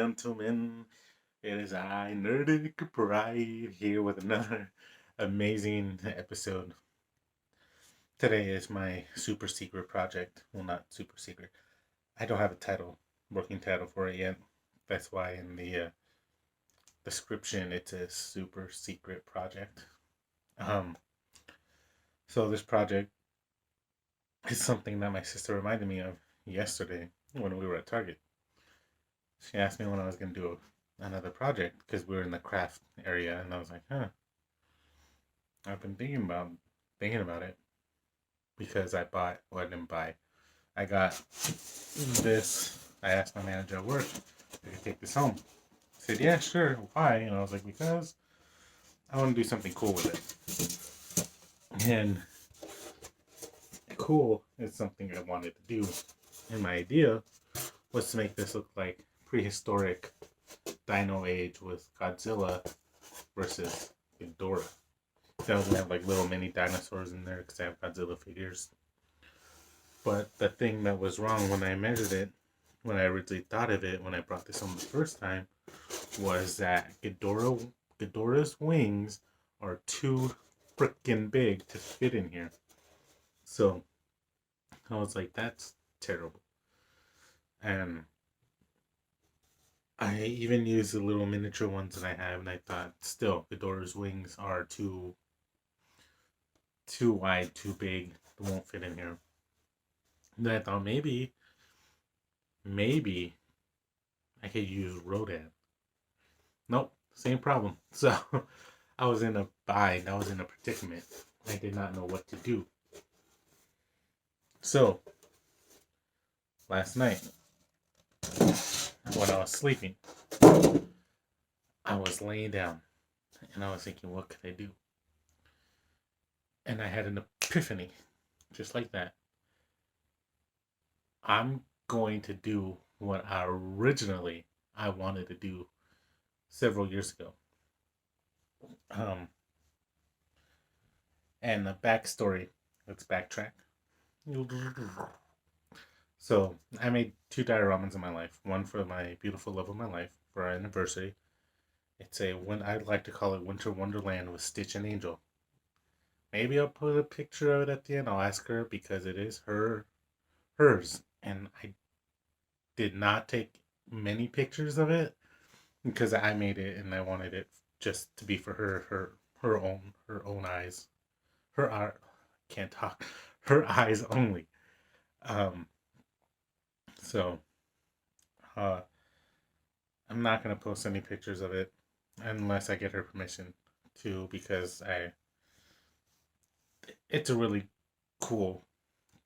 gentlemen. It is I, Nerdic Pride, here with another amazing episode. Today is my super secret project. Well, not super secret. I don't have a working title for it yet. That's why in the description it says super secret project. Um, so this project is something that my sister reminded me of yesterday when we were at Target. She asked me when I was going to do another project because we were in the craft area, and I was like, huh. I've been thinking about it because I didn't buy. I got this. I asked my manager at work if I could take this home. He said, yeah, sure. Why? And I was like, because I want to do something cool with it. And cool is something I wanted to do. And my idea was to make this look like prehistoric Dino Age with Godzilla versus Ghidorah. So I was gonna have like little mini dinosaurs in there because I have Godzilla figures. But the thing that was wrong when I measured it, when I originally thought of it, when I brought this home the first time, was that Ghidorah's wings are too freaking big to fit in here. So I was like, that's terrible. And I even used the little miniature ones that I have, and I thought, still, Ghidorah's wings are too wide, too big. They won't fit in here. And then I thought maybe I could use Rodan. Nope, same problem. So I was in a bind. I was in a predicament. I did not know what to do. So last night, when I was sleeping, I was laying down and I was thinking, what could I do? And I had an epiphany, just like that. I'm going to do what I wanted to do several years ago. Um, and the backstory, let's backtrack. So I made two dioramas in my life. One for my beautiful love of my life for our anniversary. It's a when I'd like to call it Winter Wonderland with Stitch and Angel. Maybe I'll put a picture of it at the end. I'll ask her because it is hers, and I did not take many pictures of it because I made it and I wanted it just to be for her own eyes, her art. Can't talk, her eyes only. Um, so uh, I'm not gonna post any pictures of it unless I get her permission to because I it's a really cool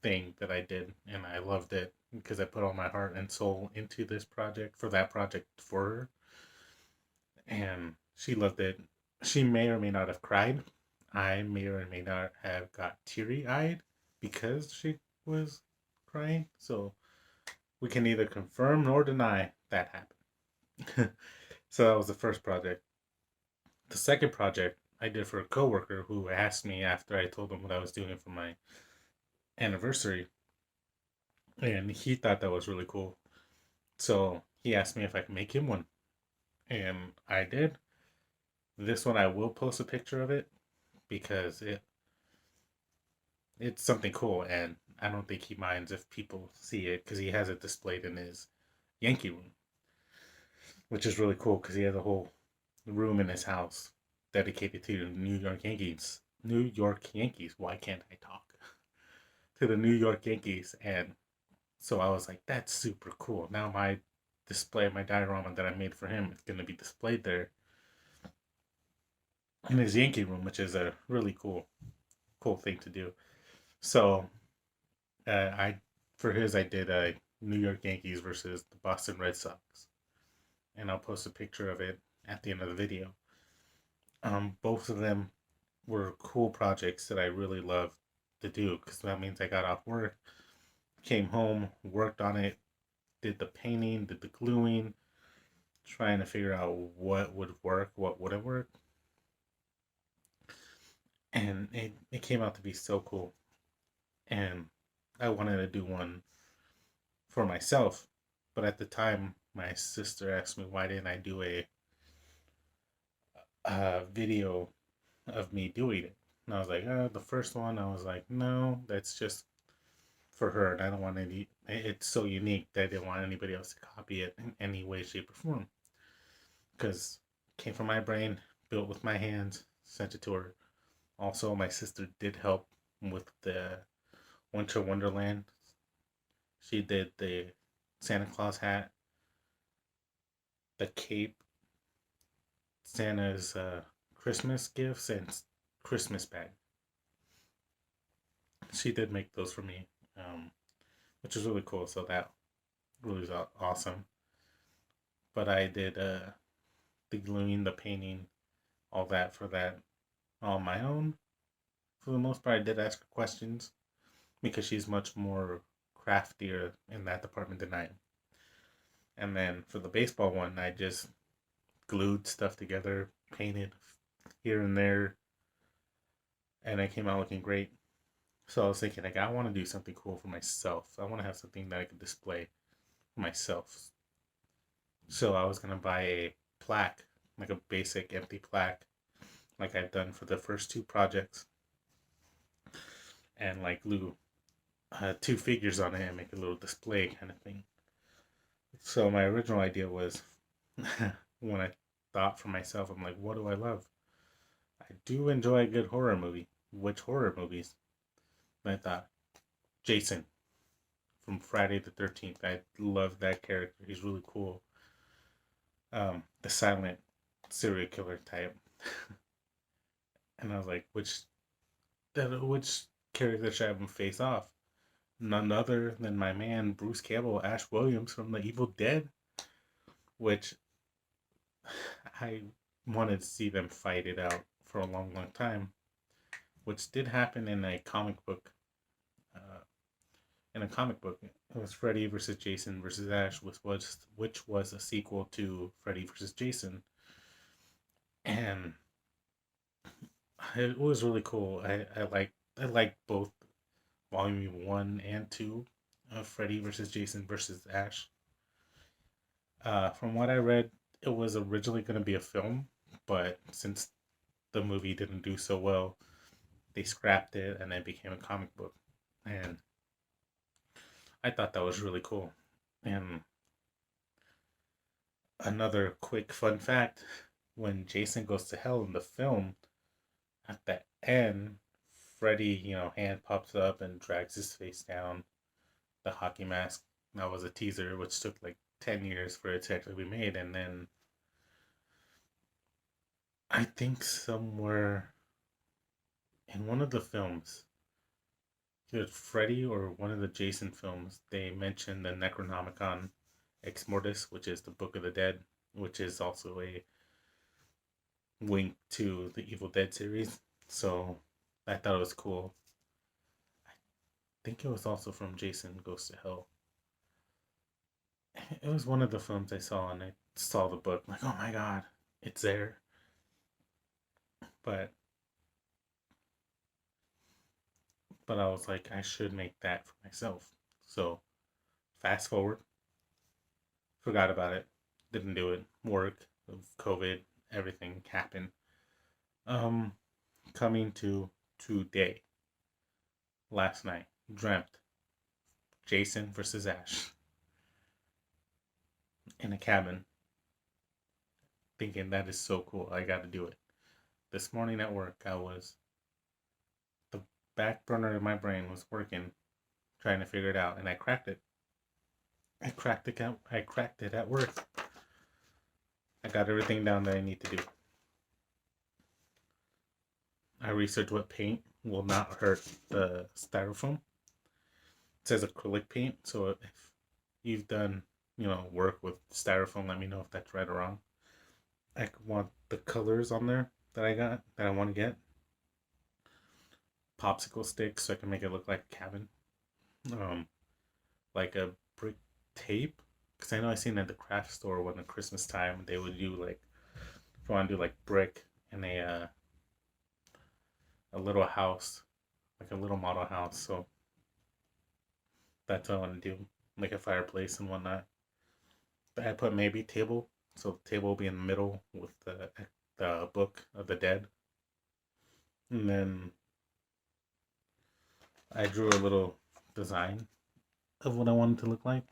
thing that I did and I loved it because I put all my heart and soul into this project for that project for her and she loved it. She may or may not have cried. I may or may not have got teary eyed because she was crying. So we can neither confirm nor deny that happened. So that was the first project. The second project I did for a coworker who asked me after I told him what I was doing for my anniversary, and he thought that was really cool. So he asked me if I could make him one, and I did. This one I will post a picture of it because it's something cool, and I don't think he minds if people see it because he has it displayed in his Yankee room, which is really cool because he has a whole room in his house dedicated to the New York Yankees. New York Yankees. Why can't I talk? To the New York Yankees, and so I was like, that's super cool. Now my diorama that I made for him is going to be displayed there in his Yankee room, which is a really cool thing to do. So I for his I did a New York Yankees versus the Boston Red Sox, and I'll post a picture of it at the end of the video. Both of them were cool projects that I really loved to do because that means I got off work, came home, worked on it, did the painting, did the gluing, trying to figure out what would work, what wouldn't work. And it came out to be so cool. And I wanted to do one for myself, but at the time my sister asked me why didn't I do a video of me doing it. And I was like, the first one, I was like, no, that's just for her, and I don't want any. It's so unique that I didn't want anybody else to copy it in any way, shape, or form. Because it came from my brain, built with my hands, sent it to her. Also, my sister did help with the Winter Wonderland. She did the Santa Claus hat, the cape, Santa's Christmas gifts, and Christmas bag. She did make those for me, which is really cool. So that really was awesome. But I did the gluing, the painting, all that for that on my own. For the most part, I did ask her questions because she's much more craftier in that department than I am. And then for the baseball one, I just glued stuff together, painted here and there, and I came out looking great. So I was thinking, like, I want to do something cool for myself. I want to have something that I could display for myself. So I was gonna buy a plaque, like a basic empty plaque, like I've done for the first two projects, and like glue two figures on it and make a little display kind of thing. So my original idea was when I thought for myself, I'm like, what do I love? I do enjoy a good horror movie. Which horror movies? And I thought, Jason from Friday the 13th. I love that character. He's really cool. The silent serial killer type. And I was like, which character should I have him face off? None other than my man Bruce Campbell, Ash Williams from The Evil Dead, which I wanted to see them fight it out for a long, long time, which did happen in a comic book. In a comic book, it was Freddy versus Jason versus Ash, which was a sequel to Freddy versus Jason, and it was really cool. I like both Volume 1 and 2 of Freddy versus Jason versus Ash. From what I read, it was originally going to be a film, but since the movie didn't do so well, they scrapped it and it became a comic book. And I thought that was really cool. And another quick fun fact, when Jason goes to hell in the film, at the end, Freddy, hand pops up and drags his face down the hockey mask. That was a teaser, which took like 10 years for it to actually be made. And then I think somewhere in one of the films, either Freddy or one of the Jason films, they mentioned the Necronomicon Ex Mortis, which is the Book of the Dead, which is also a wink to the Evil Dead series. So I thought it was cool. I think it was also from Jason Goes to Hell. It was one of the films I saw, and I saw the book. I'm like, oh my god, it's there. But I was like, I should make that for myself. So fast forward, forgot about it, didn't do it. Work, COVID, everything happened. Um, Coming to today, last night, dreamt Jason versus Ash in a cabin, thinking that is so cool. I got to do it. This morning at work, the back burner of my brain was working, trying to figure it out, and I cracked it. I cracked it at work. I got everything down that I need to do. I researched what paint will not hurt the styrofoam. It says acrylic paint, so if you've done, work with styrofoam, let me know if that's right or wrong. I want the colors on there that I want to get. Popsicle sticks so I can make it look like a cabin. Like a brick tape, because I know I seen at the craft store when the Christmas time they would do like, if you want to do like brick and a little house, like a little model house. So that's what I want to do, make a fireplace and whatnot. I put maybe table, so the table will be in the middle with the Book of the Dead, and then I drew a little design of what I wanted to look like.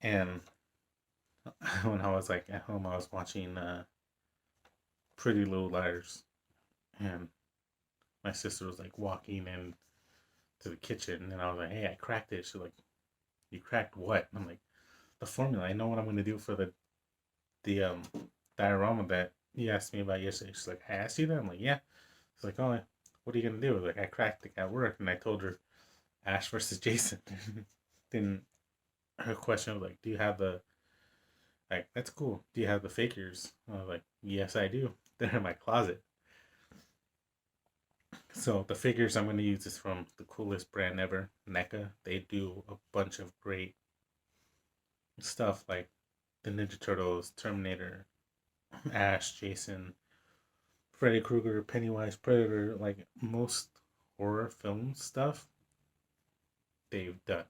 And when I was like at home, I was watching Pretty Little Liars, and my sister was like walking in to the kitchen, and I was like, "Hey, I cracked it." She's like, "You cracked what?" And I'm like, "The formula. I know what I'm gonna do for the diorama that you asked me about yesterday." She's like, "I asked you that?" I'm like, "Yeah." She's like, "Oh, what are you gonna do?" I was like, "I cracked it at work," and I told her Ash versus Jason. Then her question was like, "Do you have the like? That's cool. Do you have the figures?" I was like, "Yes, I do. They're in my closet." So the figures I'm going to use is from the coolest brand ever, NECA. They do a bunch of great stuff like the Ninja Turtles, Terminator, Ash, Jason, Freddy Krueger, Pennywise, Predator, like most horror film stuff they've done.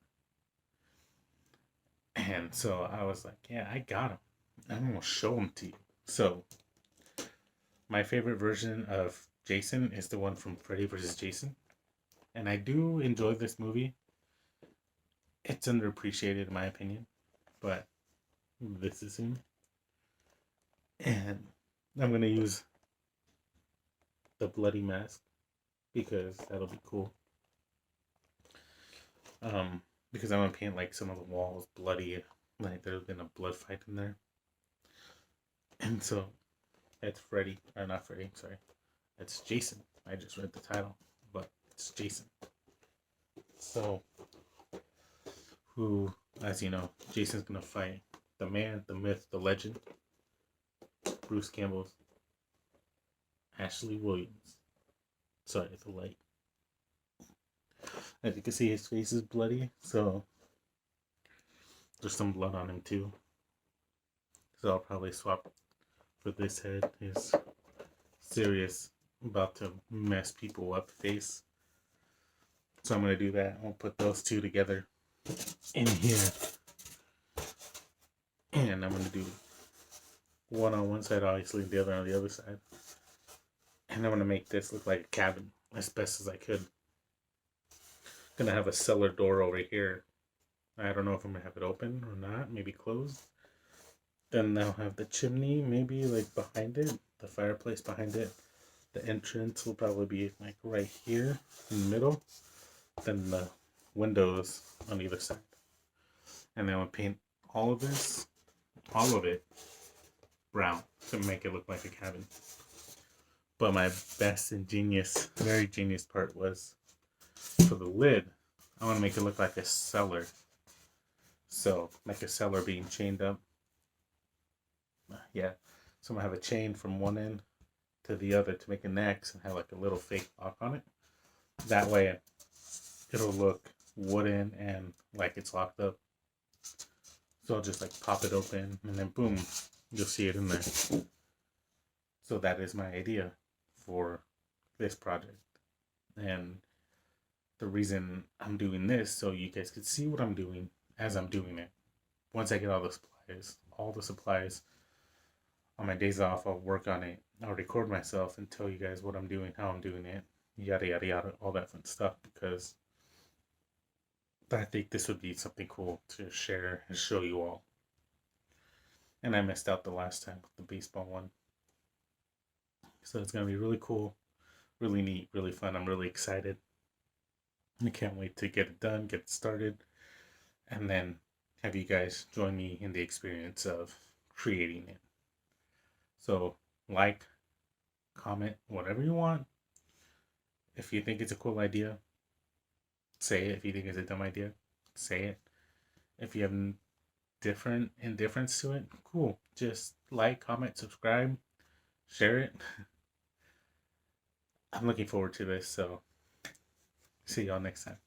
And so I was like, yeah, I got them. I'm going to show them to you. So my favorite version of Jason is the one from Freddy vs. Jason. And I do enjoy this movie. It's underappreciated in my opinion, but this is him. And I'm going to use the bloody mask because that'll be cool. Because I want to paint like some of the walls bloody, like there's been a blood fight in there. And so that's Freddy, or not Freddy, sorry. That's Jason. I just read the title, but it's Jason. So, who, as you know, Jason's gonna fight the man, the myth, the legend, Bruce Campbell's Ashley Williams. Sorry, the light. As you can see, his face is bloody, so there's some blood on him too. So I'll probably swap for this head. His serious, about to mess people up face. So I'm gonna do that. I'll put those two together in here, and I'm gonna do one on one side, obviously, the other on the other side, and I'm gonna make this look like a cabin as best as I could. Gonna have a cellar door over here. I don't know if I'm gonna have it open or not, maybe closed. Then I'll have the chimney maybe like behind it, the fireplace behind it. The entrance will probably be like right here in the middle. Then the windows on either side. And then I'll paint all of this, all of it, brown to make it look like a cabin. But my best ingenious, very genius part was for the lid, I want to make it look like a cellar. So, like a cellar being chained up. Yeah. So I'm going to have a chain from one end to the other to make an X and have like a little fake lock on it. That way it'll look wooden and like it's locked up. So I'll just like pop it open and then boom, you'll see it in there. So that is my idea for this project. And the reason I'm doing this so you guys could see what I'm doing as I'm doing it. Once I get all the supplies on my days off, I'll work on it. I'll record myself and tell you guys what I'm doing, how I'm doing it, yada yada yada, all that fun stuff, because I think this would be something cool to share and show you all. And I missed out the last time with the baseball one. So it's going to be really cool, really neat, really fun. I'm really excited. I can't wait to get it done, get it started, and then have you guys join me in the experience of creating it. So, like, comment, whatever you want. If you think it's a cool idea, say it. If you think it's a dumb idea, say it. If you have different indifference to it, cool. Just like, comment, subscribe, share it. I'm looking forward to this, so see y'all next time.